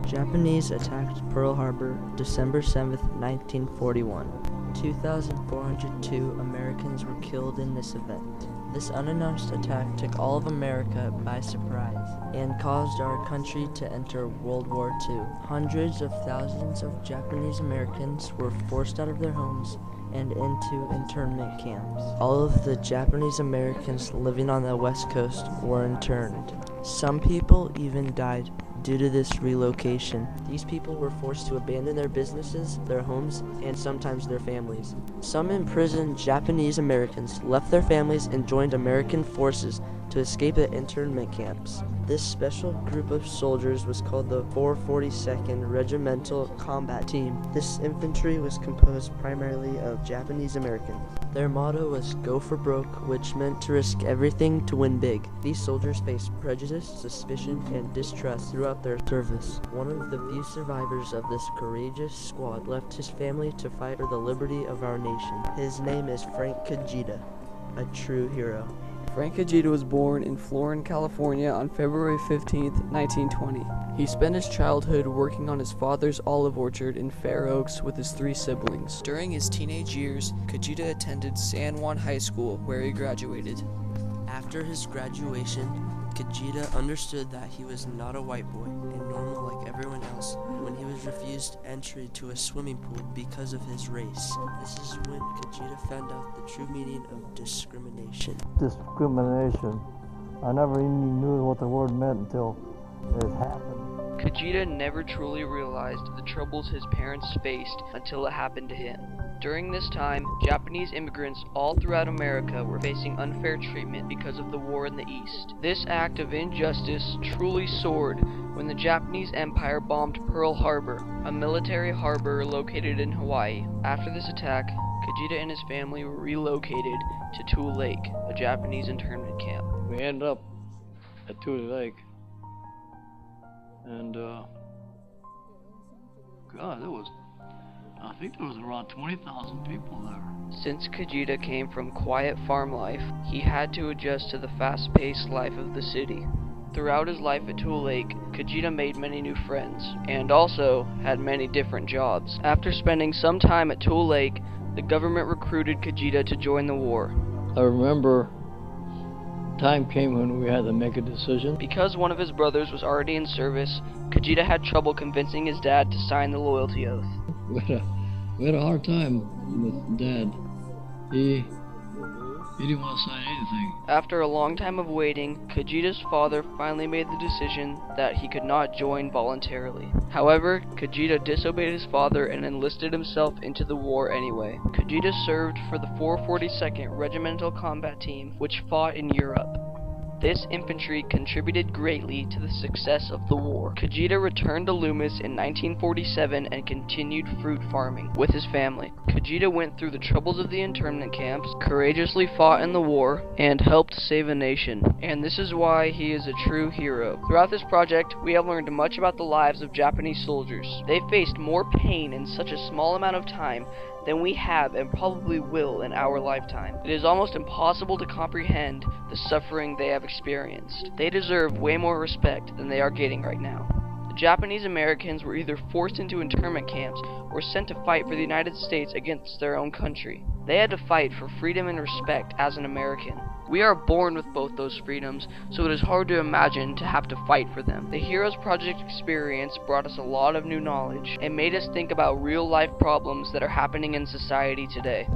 Japanese attacked Pearl Harbor December 7, 1941. 2,402 Americans were killed in this event. This unannounced attack took all of America by surprise and caused our country to enter World War II. Hundreds of thousands of Japanese Americans were forced out of their homes and into internment camps. All of the Japanese Americans living on the West Coast were interned. Some people even died due to this relocation. These people were forced to abandon their businesses, their homes, and sometimes their families. Some imprisoned Japanese Americans left their families and joined American forces to escape the internment camps. This special group of soldiers was called the 442nd Regimental Combat Team. This infantry was composed primarily of Japanese Americans. Their motto was "Go for broke," which meant to risk everything to win big. These soldiers faced prejudice, suspicion, and distrust throughout their service. One of the few survivors of this courageous squad left his family to fight for the liberty of our nation. His name is Frank Kajita, a true hero. Frank Kajita was born in Florin, California on February 15, 1920. He spent his childhood working on his father's olive orchard in Fair Oaks with his 3 siblings. During his teenage years, Kajita attended San Juan High School, where he graduated. After his graduation, Kajita understood that he was not a white boy and normal like everyone else when he was refused entry to a swimming pool because of his race. This is when Kajita found out the true meaning of discrimination. Discrimination. I never even knew what the word meant until it happened. Kajita never truly realized the troubles his parents faced until it happened to him. During this time, Japanese immigrants all throughout America were facing unfair treatment because of the war in the East. This act of injustice truly soared when the Japanese Empire bombed Pearl Harbor, a military harbor located in Hawaii. After this attack, Kajita and his family were relocated to Tule Lake, a Japanese internment camp. We ended up at Tule Lake, and I think there was around 20,000 people there. Since Kajita came from quiet farm life, he had to adjust to the fast-paced life of the city. Throughout his life at Tule Lake, Kajita made many new friends, and also had many different jobs. After spending some time at Tule Lake, the government recruited Kajita to join the war. I remember time came when we had to make a decision. Because one of his brothers was already in service, Kajita had trouble convincing his dad to sign the loyalty oath. We had a hard time with Dad. He didn't want to sign anything. After a long time of waiting, Kajita's father finally made the decision that he could not join voluntarily. However, Kajita disobeyed his father and enlisted himself into the war anyway. Kajita served for the 442nd Regimental Combat Team, which fought in Europe. This infantry contributed greatly to the success of the war. Kajita returned to Loomis in 1947 and continued fruit farming with his family. Kajita went through the troubles of the internment camps, courageously fought in the war, and helped save a nation. And this is why he is a true hero. Throughout this project, we have learned much about the lives of Japanese soldiers. They faced more pain in such a small amount of time than we have and probably will in our lifetime. It is almost impossible to comprehend the suffering they have experienced. They deserve way more respect than they are getting right now. The Japanese Americans were either forced into internment camps or sent to fight for the United States against their own country. They had to fight for freedom and respect as an American. We are born with both those freedoms, so it is hard to imagine to have to fight for them. The Heroes Project experience brought us a lot of new knowledge and made us think about real life problems that are happening in society today.